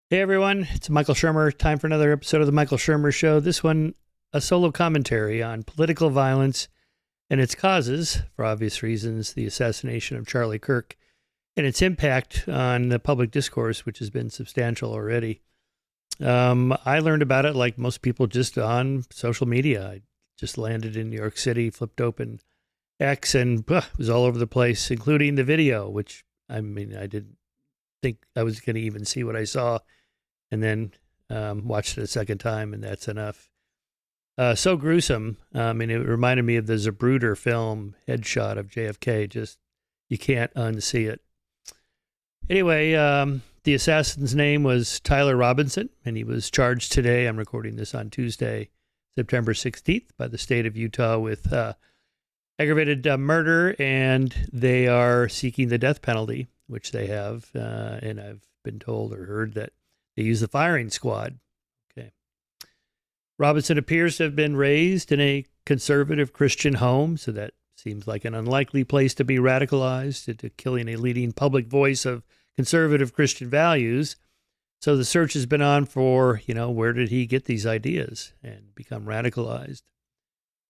Hey everyone, it's Michael Shermer. Time for another episode of the Michael Shermer Show. This one, a solo commentary on political violence and its causes, for obvious reasons, the assassination of Charlie Kirk and its impact on the public discourse, which has been substantial already. I learned about it like most people just on social media. I just landed in New York City, flipped open X, and it was all over the place, including the video, which, I didn't think I was going to even see what I saw, and then watched it a second time, and that's enough. So gruesome. It reminded me of the Zapruder film headshot of JFK. Just, you can't unsee it. Anyway, the assassin's name was Tyler Robinson, and he was charged today. I'm recording this on Tuesday, September 16th, by the state of Utah with aggravated murder, and they are seeking the death penalty, which they have. And I've been told or heard that they use the firing squad. Okay. Robinson appears to have been raised in a conservative Christian home, so that seems like an unlikely place to be radicalized into killing a leading public voice of conservative Christian values. So the search has been on for, where did he get these ideas and become radicalized?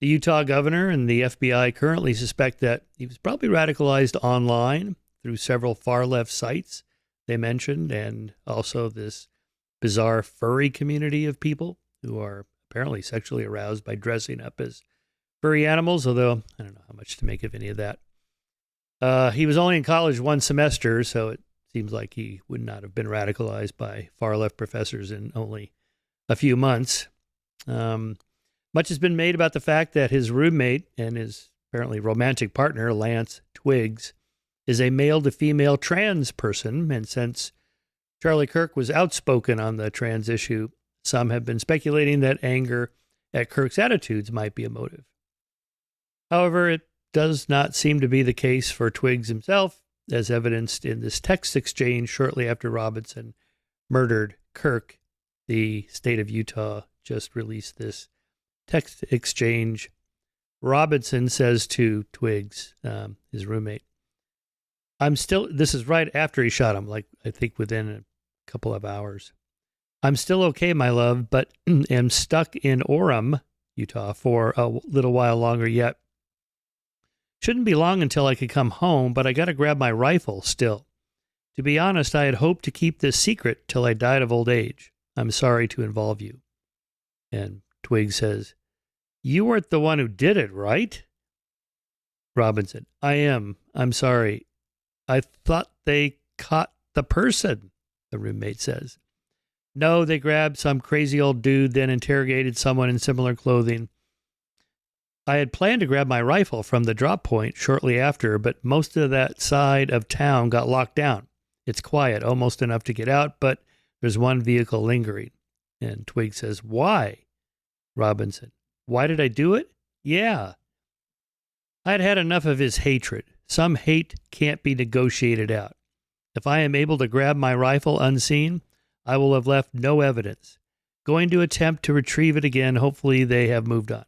The Utah governor and the FBI currently suspect that he was probably radicalized online through several far-left sites they mentioned, and also this bizarre furry community of people who are apparently sexually aroused by dressing up as furry animals, although I don't know how much to make of any of that. He was only in college one semester, so it seems like he would not have been radicalized by far-left professors in only a few months. Much has been made about the fact that his roommate and his apparently romantic partner, Lance Twiggs, is a male-to-female trans person, and since Charlie Kirk was outspoken on the trans issue, some have been speculating that anger at Kirk's attitudes might be a motive. However, it does not seem to be the case for Twiggs himself, as evidenced in this text exchange shortly after Robinson murdered Kirk. The state of Utah just released this text exchange. Robinson says to Twiggs, his roommate, this is right after he shot him, like I think within a couple of hours. I'm still okay, my love, but am stuck in Orem, Utah, for a little while longer yet. Shouldn't be long until I could come home, but I got to grab my rifle still. To be honest, I had hoped to keep this secret till I died of old age. I'm sorry to involve you. And Twiggs says, you weren't the one who did it, right? Robinson, I am. I'm sorry. I thought they caught the person, the roommate says. No, they grabbed some crazy old dude, then interrogated someone in similar clothing. I had planned to grab my rifle from the drop point shortly after, but most of that side of town got locked down. It's quiet, almost enough to get out, but there's one vehicle lingering. And Twiggs says, why? Robinson, why did I do it? Yeah. I'd had enough of his hatred. Some hate can't be negotiated out. If I am able to grab my rifle unseen, I will have left no evidence. Going to attempt to retrieve it again. Hopefully they have moved on.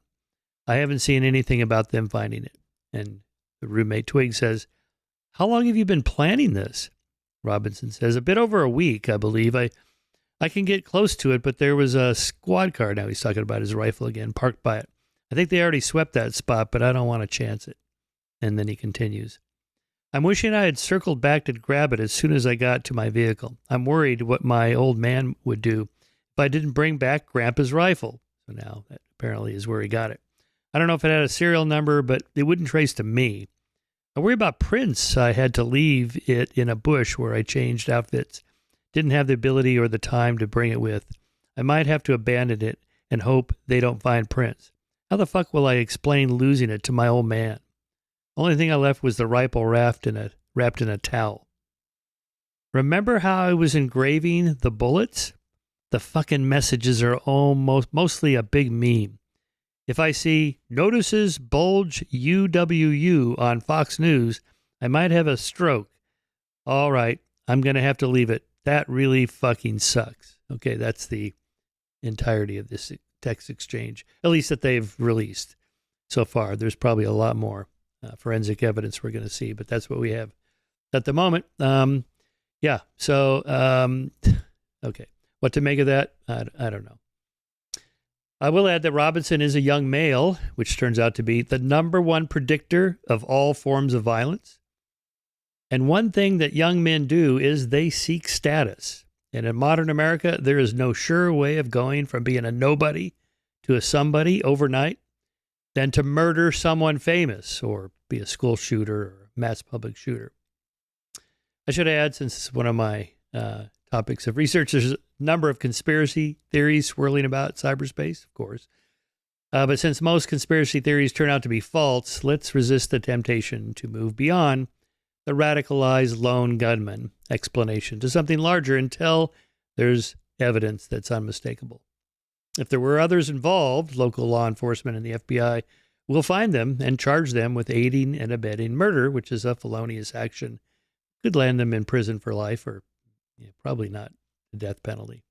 I haven't seen anything about them finding it. And the roommate Twig says, how long have you been planning this? Robinson says, a bit over a week, I believe. I can get close to it, but there was a squad car. Now he's talking about his rifle again, parked by it. I think they already swept that spot, but I don't want to chance it. And then he continues, I'm wishing I had circled back to grab it as soon as I got to my vehicle. I'm worried what my old man would do if I didn't bring back Grandpa's rifle. So now that apparently is where he got it. I don't know if it had a serial number, but it wouldn't trace to me. I worry about prints. I had to leave it in a bush where I changed outfits. Didn't have the ability or the time to bring it with. I might have to abandon it and hope they don't find prints. How the fuck will I explain losing it to my old man? Only thing I left was the rifle wrapped in a towel. Remember how I was engraving the bullets? The fucking messages are mostly a big meme. If I see notices bulge UWU on Fox News, I might have a stroke. All right, I'm going to have to leave it. That really fucking sucks. Okay, that's the entirety of this text exchange, at least that they've released so far. There's probably a lot more forensic evidence we're going to see, but that's what we have at the moment. Okay. What to make of that? I don't know. I will add that Robinson is a young male, which turns out to be the number one predictor of all forms of violence. And one thing that young men do is they seek status. And in modern America, there is no sure way of going from being a nobody to a somebody overnight than to murder someone famous or be a school shooter or mass public shooter. I should add, since it's one of my topics of research, there's a number of conspiracy theories swirling about cyberspace, of course. But since most conspiracy theories turn out to be false, let's resist the temptation to move beyond the radicalized lone gunman explanation to something larger until there's evidence that's unmistakable. If there were others involved, local law enforcement and the FBI will find them and charge them with aiding and abetting murder, which is a felonious action. Could land them in prison for life or probably not the death penalty.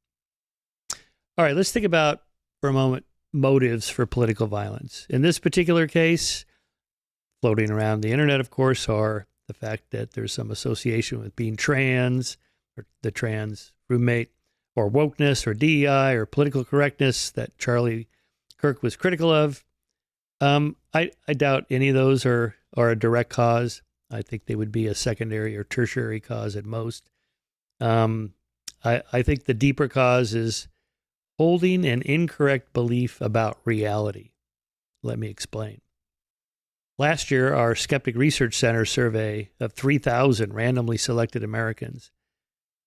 All right, let's think about, for a moment, motives for political violence. In this particular case, floating around the internet, of course, are the fact that there's some association with being trans, or the trans roommate, or wokeness, or DEI, or political correctness that Charlie Kirk was critical of. I doubt any of those are a direct cause. I think they would be a secondary or tertiary cause at most. I think the deeper cause is holding an incorrect belief about reality. Let me explain. Last year, our Skeptic Research Center survey of 3,000 randomly selected Americans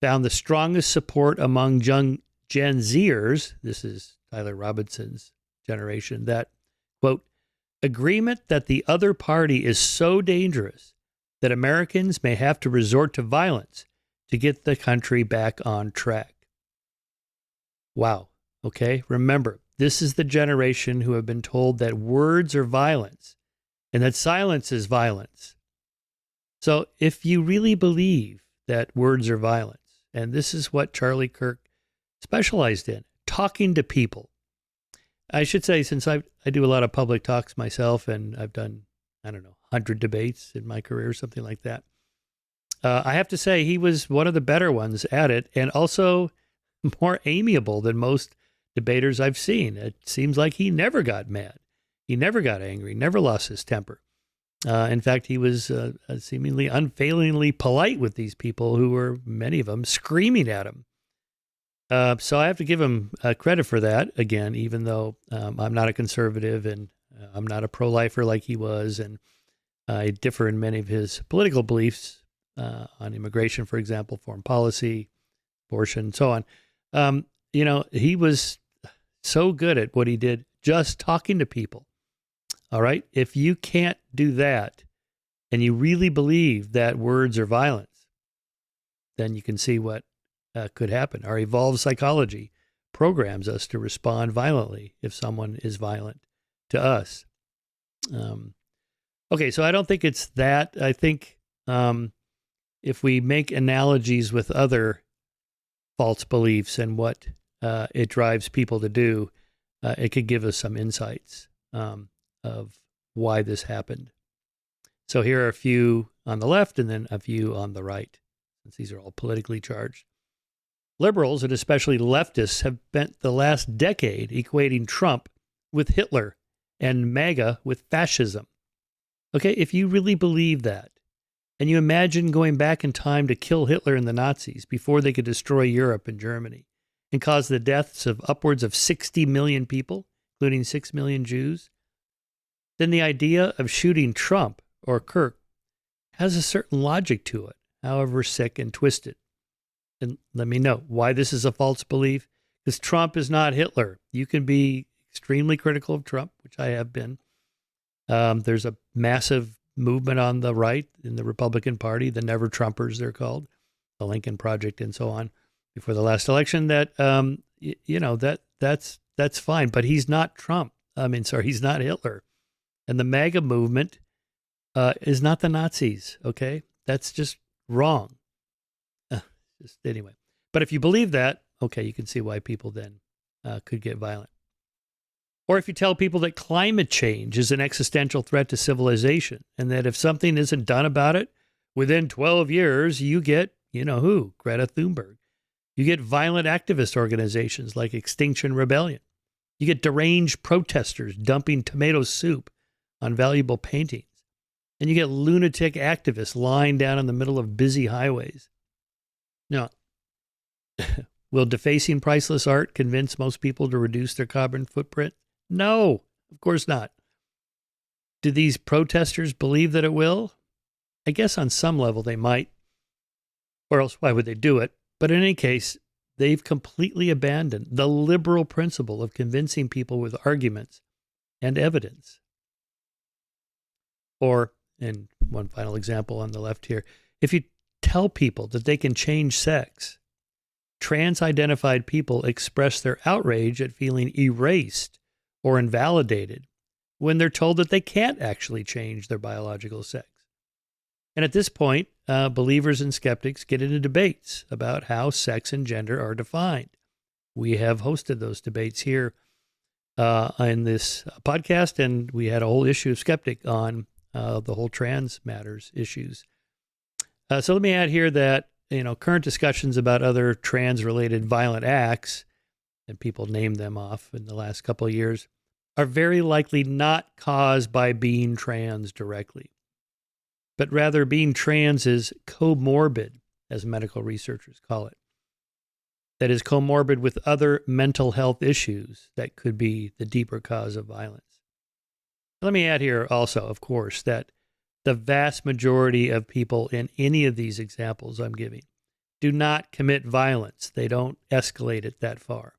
found the strongest support among Gen Zers, this is Tyler Robinson's generation, that, quote, agreement that the other party is so dangerous that Americans may have to resort to violence to get the country back on track. Wow. Okay. Remember, this is the generation who have been told that words are violence and that silence is violence. So if you really believe that words are violence, and this is what Charlie Kirk specialized in, talking to people. I should say, since I do a lot of public talks myself, and I've done, 100 debates in my career, something like that. I have to say he was one of the better ones at it, and also more amiable than most debaters I've seen. It seems like he never got mad. He never got angry, never lost his temper. In fact, he was seemingly unfailingly polite with these people who were, many of them, screaming at him. So I have to give him credit for that, again, even though I'm not a conservative and I'm not a pro-lifer like he was, and I differ in many of his political beliefs on immigration, for example, foreign policy, abortion, and so on. He was so good at what he did, just talking to people. All right? If you can't do that and you really believe that words are violence, then you can see what could happen. Our evolved psychology programs us to respond violently if someone is violent to us. Okay, so I don't think it's that. I think if we make analogies with other false beliefs and what it drives people to do, it could give us some insights of why this happened. So here are a few on the left and then a few on the right, since these are all politically charged. Liberals, and especially leftists, have spent the last decade equating Trump with Hitler and MAGA with fascism. Okay, if you really believe that, and you imagine going back in time to kill Hitler and the Nazis before they could destroy Europe and Germany and cause the deaths of upwards of 60 million people, including 6 million Jews, then the idea of shooting Trump or Kirk has a certain logic to it, however sick and twisted. And let me know why this is a false belief. Because Trump is not Hitler. You can be extremely critical of Trump, which I have been. There's a massive movement on the right in the Republican Party, the Never Trumpers, they're called, the Lincoln Project, and so on. Before the last election, that that's fine. But he's not Trump. He's not Hitler. And the MAGA movement is not the Nazis. Okay, that's just wrong. Anyway, but if you believe that, okay, you can see why people then could get violent. Or if you tell people that climate change is an existential threat to civilization, and that if something isn't done about it within 12 years, you get, Greta Thunberg. You get violent activist organizations like Extinction Rebellion. You get deranged protesters dumping tomato soup on valuable paintings. And you get lunatic activists lying down in the middle of busy highways. Now, will defacing priceless art convince most people to reduce their carbon footprint? No, of course not. Do these protesters believe that it will? I guess on some level they might, or else why would they do it? But in any case, they've completely abandoned the liberal principle of convincing people with arguments and evidence. Or, and one final example on the left here, if you tell people that they can change sex, trans-identified people express their outrage at feeling erased or invalidated when they're told that they can't actually change their biological sex. And at this point, believers and skeptics get into debates about how sex and gender are defined. We have hosted those debates here in this podcast, and we had a whole issue of Skeptic on the whole trans matters issues. So let me add here that current discussions about other trans-related violent acts, and people named them off in the last couple of years, are very likely not caused by being trans directly, but rather being trans is comorbid, as medical researchers call it. That is comorbid with other mental health issues that could be the deeper cause of violence. Let me add here also, of course, that the vast majority of people in any of these examples I'm giving do not commit violence. They don't escalate it that far.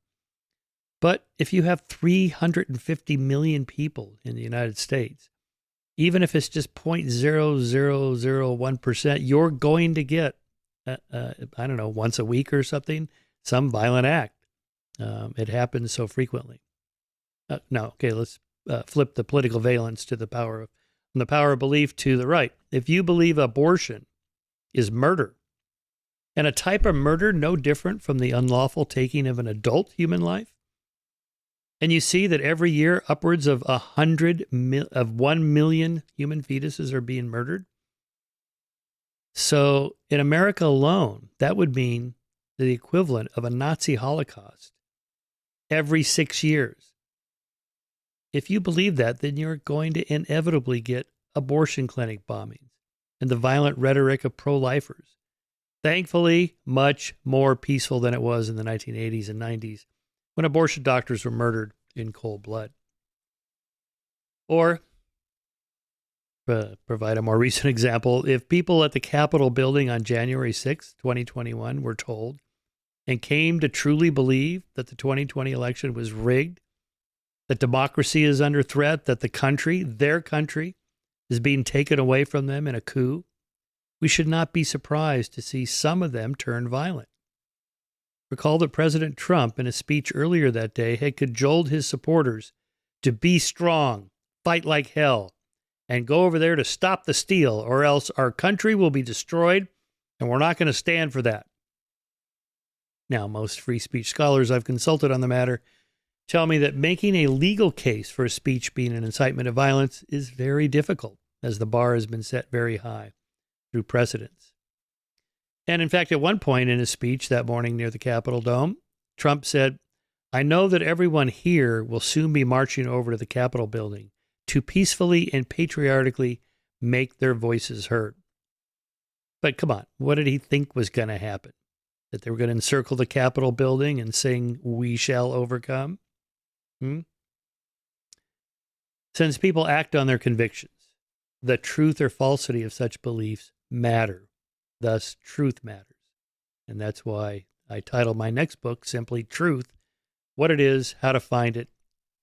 But if you have 350 million people in the United States, even if it's just 0.0001%, you're going to get, once a week or something, some violent act. It happens so frequently. Let's flip the political valence to the power of belief to the right. If you believe abortion is murder, and a type of murder no different from the unlawful taking of an adult human life, and you see that every year upwards of 1 million human fetuses are being murdered. So in America alone, that would mean the equivalent of a Nazi Holocaust every 6 years. If you believe that, then you're going to inevitably get abortion clinic bombings and the violent rhetoric of pro-lifers. Thankfully, much more peaceful than it was in the 1980s and 90s, when abortion doctors were murdered in cold blood. Or, provide a more recent example, if people at the Capitol building on January 6, 2021 were told and came to truly believe that the 2020 election was rigged, that democracy is under threat, that the country, their country, is being taken away from them in a coup, we should not be surprised to see some of them turn violent. Recall that President Trump, in a speech earlier that day, had cajoled his supporters to be strong, fight like hell, and go over there to stop the steal, or else our country will be destroyed, and we're not going to stand for that. Now, most free speech scholars I've consulted on the matter tell me that making a legal case for a speech being an incitement of violence is very difficult, as the bar has been set very high through precedents. And in fact, at one point in his speech that morning near the Capitol Dome, Trump said, "I know that everyone here will soon be marching over to the Capitol building to peacefully and patriotically make their voices heard." But come on, what did he think was going to happen? That they were going to encircle the Capitol building and sing, "We shall overcome"? Since people act on their convictions, the truth or falsity of such beliefs matter. Thus, truth matters. And that's why I titled my next book simply Truth, What It Is, How to Find It,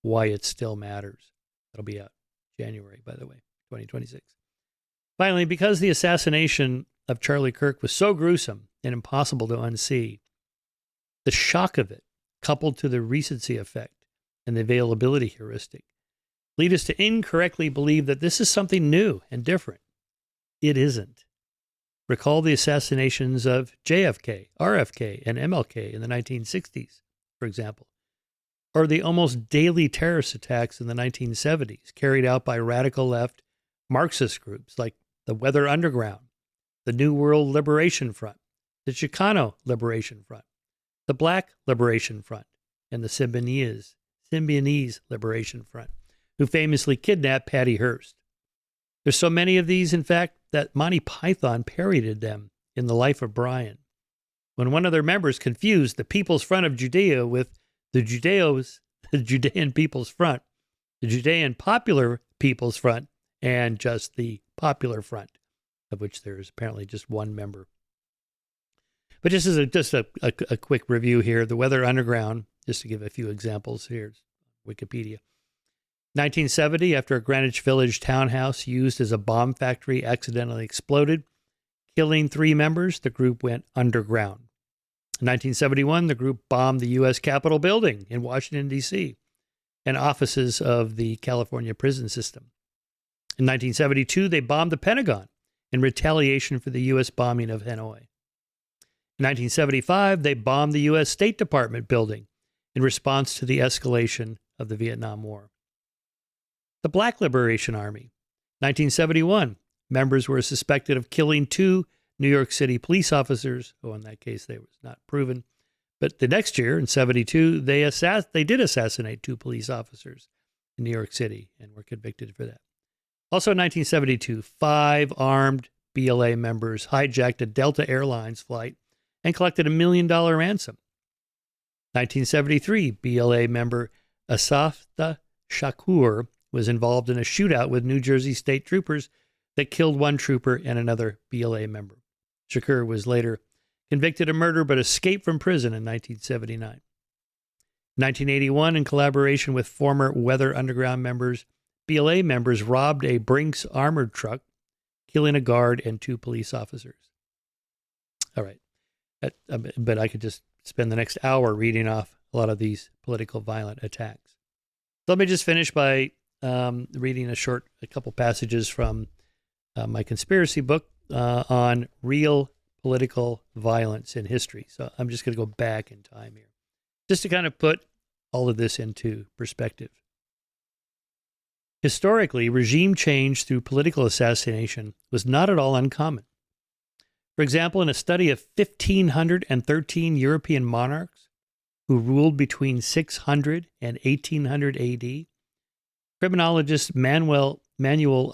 Why It Still Matters. That'll be out January, by the way, 2026. Finally, because the assassination of Charlie Kirk was so gruesome and impossible to unsee, the shock of it, coupled to the recency effect and the availability heuristic, lead us to incorrectly believe that this is something new and different. It isn't. Recall the assassinations of JFK, RFK, and MLK in the 1960s, for example, or the almost daily terrorist attacks in the 1970s carried out by radical left Marxist groups like the Weather Underground, the New World Liberation Front, the Chicano Liberation Front, the Black Liberation Front, and the Symbionese Liberation Front, who famously kidnapped Patty Hearst. There's so many of these, in fact, that Monty Python parodied them in The Life of Brian. When one of their members confused the People's Front of Judea with the Judean People's Front, the Judean Popular People's Front, and just the Popular Front, of which there is apparently just one member. But just as a quick review here, the Weather Underground, just to give a few examples here, Wikipedia. 1970, after a Greenwich Village townhouse used as a bomb factory accidentally exploded, killing 3 members, the group went underground. In 1971, the group bombed the U.S. Capitol building in Washington, D.C., and offices of the California prison system. In 1972, they bombed the Pentagon in retaliation for the U.S. bombing of Hanoi. In 1975, they bombed the U.S. State Department building in response to the escalation of the Vietnam War. The Black Liberation Army. 1971, members were suspected of killing 2 New York City police officers. Oh, in that case, they was not proven. But the next year, in 72, they did assassinate 2 police officers in New York City and were convicted for that. Also in 1972, 5 armed BLA members hijacked a Delta Airlines flight and collected $1 million ransom. 1973, BLA member Asafta Shakur was involved in a shootout with New Jersey state troopers that killed 1 trooper and another BLA member. Shakur was later convicted of murder but escaped from prison in 1979. In 1981, in collaboration with former Weather Underground members, BLA members robbed a Brinks armored truck, killing a guard and 2 police officers. All right. But I could just spend the next hour reading off a lot of these political violent attacks. So let me just finish by reading a couple passages from my conspiracy book on real political violence in history. So I'm just going to go back in time here, just to kind of put all of this into perspective. Historically, regime change through political assassination was not at all uncommon. For example, in a study of 1,513 European monarchs who ruled between 600 and 1800 AD, criminologist Manuel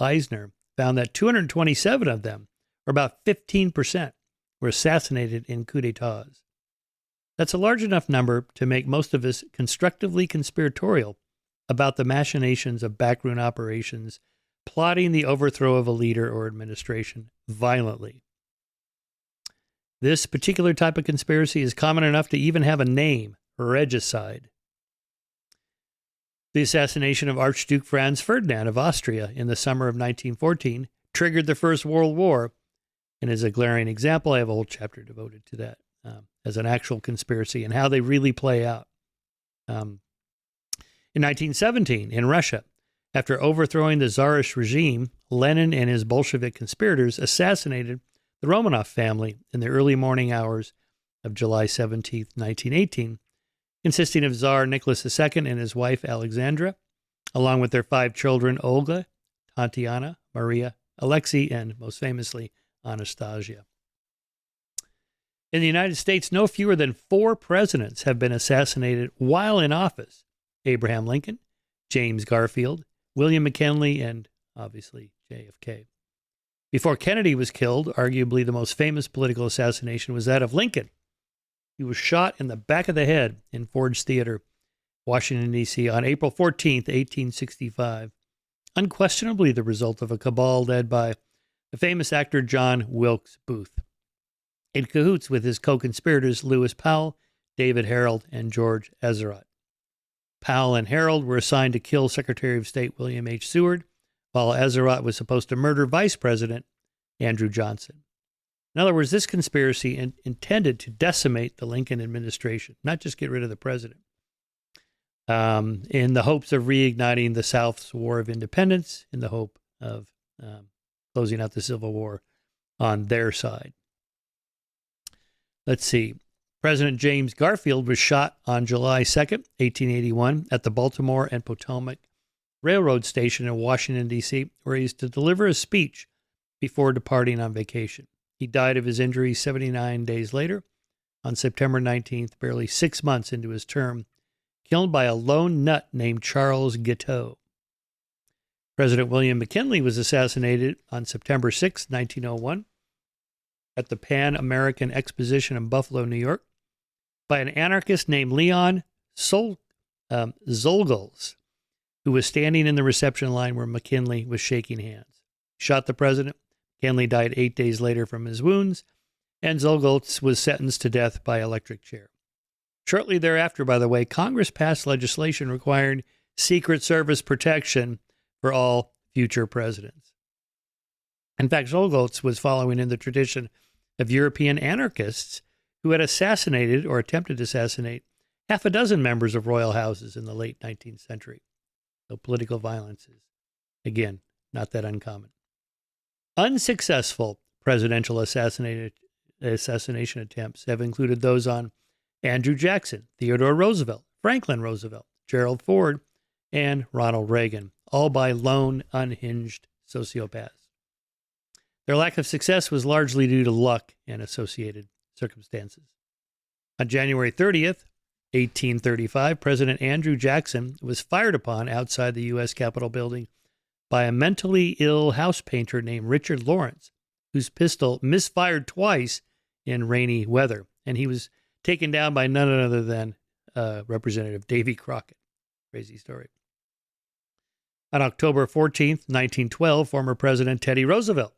Eisner found that 227 of them, or about 15%, were assassinated in coups d'etats. That's a large enough number to make most of us constructively conspiratorial about the machinations of backroom operations, plotting the overthrow of a leader or administration violently. This particular type of conspiracy is common enough to even have a name, regicide. The assassination of Archduke Franz Ferdinand of Austria in the summer of 1914 triggered the First World War, and is a glaring example. I have a whole chapter devoted to that as an actual conspiracy and how they really play out. In 1917, in Russia, after overthrowing the Tsarist regime, Lenin and his Bolshevik conspirators assassinated the Romanov family in the early morning hours of July 17, 1918, consisting of Tsar Nicholas II and his wife Alexandra, along with their 5 children, Olga, Tatiana, Maria, Alexei, and most famously, Anastasia. In the United States, no fewer than 4 presidents have been assassinated while in office: Abraham Lincoln, James Garfield, William McKinley, and obviously JFK. Before Kennedy was killed, arguably the most famous political assassination was that of Lincoln. He was shot in the back of the head in Ford's Theater, Washington, D.C. on April 14, 1865, unquestionably the result of a cabal led by the famous actor John Wilkes Booth, in cahoots with his co-conspirators Lewis Powell, David Harold, and George Ezratt. Powell and Harold were assigned to kill Secretary of State William H. Seward, while Ezratt was supposed to murder Vice President Andrew Johnson. In other words, this conspiracy intended to decimate the Lincoln administration, not just get rid of the president, in the hopes of reigniting the South's War of Independence, in the hope of closing out the Civil War on their side. Let's see. President James Garfield was shot on July 2nd, 1881, at the Baltimore and Potomac Railroad Station in Washington, D.C., where he is to deliver a speech before departing on vacation. He died of his injuries 79 days later, on September 19th, barely 6 months into his term, killed by a lone nut named Charles Guiteau. President William McKinley was assassinated on September 6, 1901, at the Pan American Exposition in Buffalo, New York, by an anarchist named Leon Czolgosz, who was standing in the reception line where McKinley was shaking hands. Shot the president. McKinley died 8 days later from his wounds, and Czolgosz was sentenced to death by electric chair. Shortly thereafter, by the way, Congress passed legislation requiring Secret Service protection for all future presidents. In fact, Czolgosz was following in the tradition of European anarchists who had assassinated or attempted to assassinate half a dozen members of royal houses in the late 19th century. So political violence is, again, not that uncommon. Unsuccessful presidential assassination attempts have included those on Andrew Jackson, Theodore Roosevelt, Franklin Roosevelt, Gerald Ford, and Ronald Reagan, all by lone, unhinged sociopaths. Their lack of success was largely due to luck and associated circumstances. On January 30th, 1835, President Andrew Jackson was fired upon outside the U.S. Capitol building by a mentally ill house painter named Richard Lawrence, whose pistol misfired twice in rainy weather, and he was taken down by none other than Representative Davy Crockett. Crazy story. On October 14th, 1912, former President Teddy Roosevelt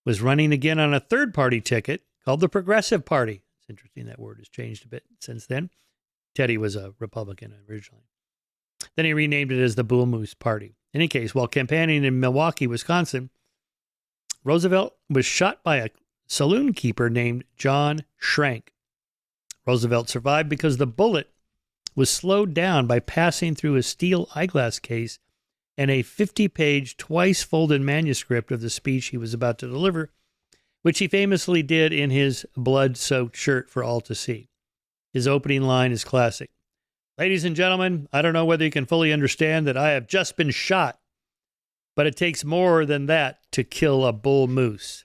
was running again on a third-party ticket called the Progressive Party. It's interesting that word has changed a bit since then. Teddy was a Republican originally. Then he renamed it as the Bull Moose Party. In any case, while campaigning in Milwaukee, Wisconsin, Roosevelt was shot by a saloon keeper named John Schrank. Roosevelt survived because the bullet was slowed down by passing through a steel eyeglass case and a 50-page, twice-folded manuscript of the speech he was about to deliver, which he famously did in his blood-soaked shirt for all to see. His opening line is classic. "Ladies and gentlemen, I don't know whether you can fully understand that I have just been shot, but it takes more than that to kill a bull moose."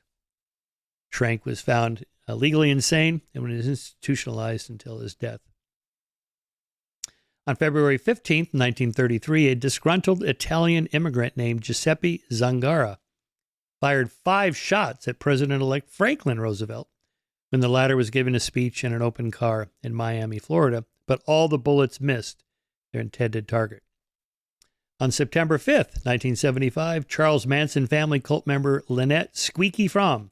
Schrank was found legally insane and was institutionalized until his death. On February 15th, 1933, a disgruntled Italian immigrant named Giuseppe Zangara fired 5 shots at President-elect Franklin Roosevelt when the latter was giving a speech in an open car in Miami, Florida, but all the bullets missed their intended target. On September 5th, 1975, Charles Manson family cult member Lynette Squeaky Fromm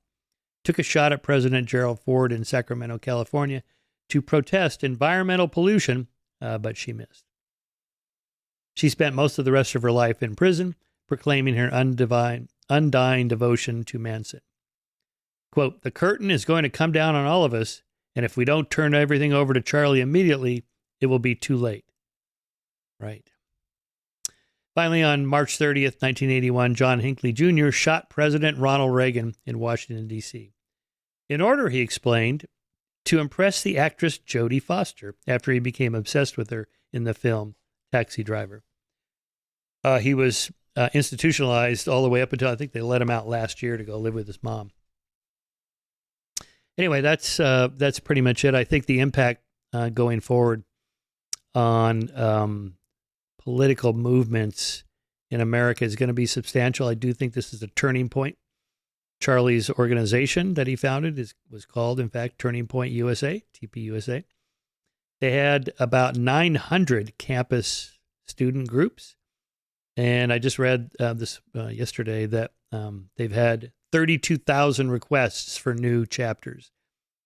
took a shot at President Gerald Ford in Sacramento, California, to protest environmental pollution, but she missed. She spent most of the rest of her life in prison, proclaiming her undying devotion to Manson. Quote, "The curtain is going to come down on all of us, and if we don't turn everything over to Charlie immediately, it will be too late." Right. Finally, on March 30th, 1981, John Hinckley Jr. shot President Ronald Reagan in Washington, D.C. in order, he explained, to impress the actress Jodie Foster after he became obsessed with her in the film Taxi Driver. He was institutionalized all the way up until I think they let him out last year to go live with his mom. Anyway, that's pretty much it. I think the impact going forward on political movements in America is going to be substantial. I do think this is a turning point. Charlie's organization that he founded was called, in fact, Turning Point USA, TPUSA. They had about 900 campus student groups. And I just read this yesterday that they've had 32,000 requests for new chapters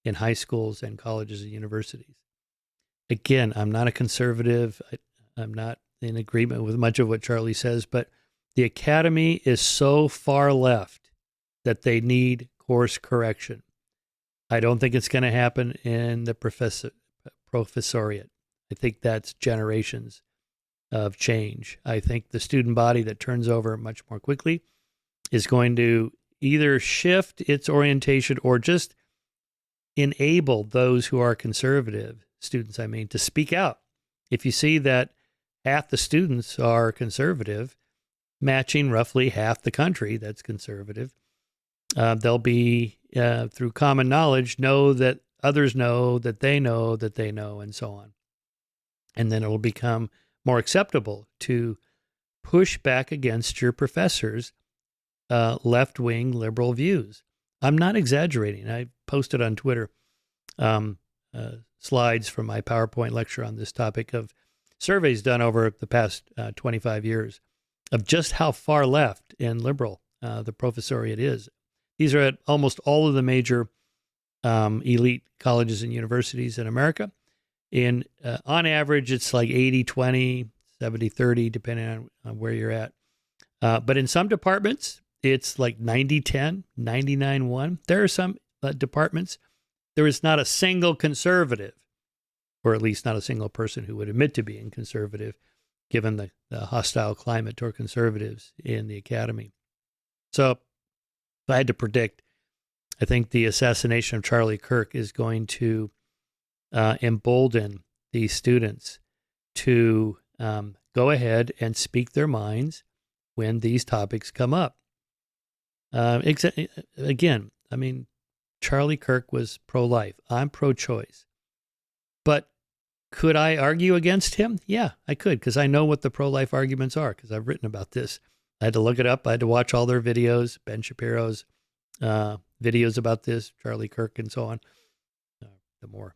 in high schools and colleges and universities. Again, I'm not a conservative. I'm not in agreement with much of what Charlie says, but the academy is so far left that they need course correction. I don't think it's going to happen in the professoriate. I think that's generations of change. I think the student body that turns over much more quickly is going to either shift its orientation or just enable those who are conservative, students I mean, to speak out. If you see that half the students are conservative, matching roughly half the country that's conservative, they'll be, through common knowledge, know that others know that they know that they know, and so on. And then it'll become more acceptable to push back against your professor's left-wing liberal views. I'm not exaggerating. I posted on Twitter slides from my PowerPoint lecture on this topic of surveys done over the past 25 years of just how far left and liberal the professoriate is. These are at almost all of the major elite colleges and universities in America. And on average, it's like 80-20, 70-30, depending on where you're at. But in some departments, it's like 90-10, 99-1. There are some departments, there is not a single conservative, or at least not a single person who would admit to being conservative, given the hostile climate toward conservatives in the academy. So if I had to predict, I think the assassination of Charlie Kirk is going to embolden these students to go ahead and speak their minds when these topics come up. Again, I mean, Charlie Kirk was pro-life. I'm pro-choice. But could I argue against him? Yeah, I could, because I know what the pro-life arguments are, because I've written about this. I had to look it up. I had to watch all their videos, Ben Shapiro's videos about this, Charlie Kirk, and so on, the more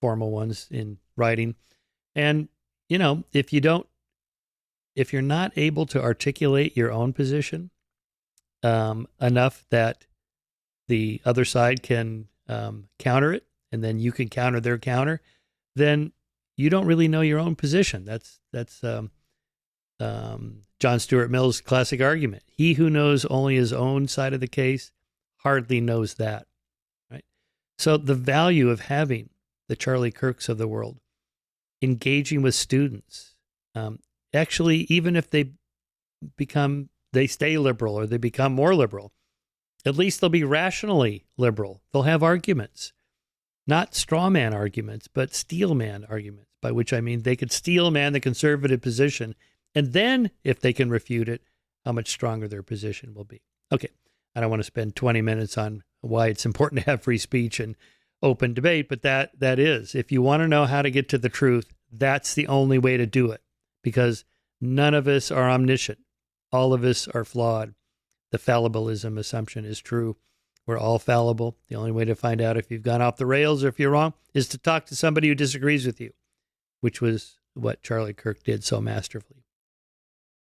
formal ones in writing. And, you know, if you're not able to articulate your own position enough that the other side can counter it, and then you can counter their counter, then you don't really know your own position. That's John Stuart Mill's classic argument. He who knows only his own side of the case hardly knows that, right? So the value of having the Charlie Kirks of the world engaging with students, actually, even if they stay liberal or they become more liberal, at least they'll be rationally liberal. They'll have arguments, not straw man arguments, but steel man arguments, by which I mean they could steel man the conservative position. And then if they can refute it, how much stronger their position will be. Okay. I don't want to spend 20 minutes on why it's important to have free speech and open debate, but that is, if you want to know how to get to the truth, that's the only way to do it, because none of us are omniscient. All of us are flawed. The fallibilism assumption is true. We're all fallible. The only way to find out if you've gone off the rails or if you're wrong is to talk to somebody who disagrees with you, which was what Charlie Kirk did so masterfully.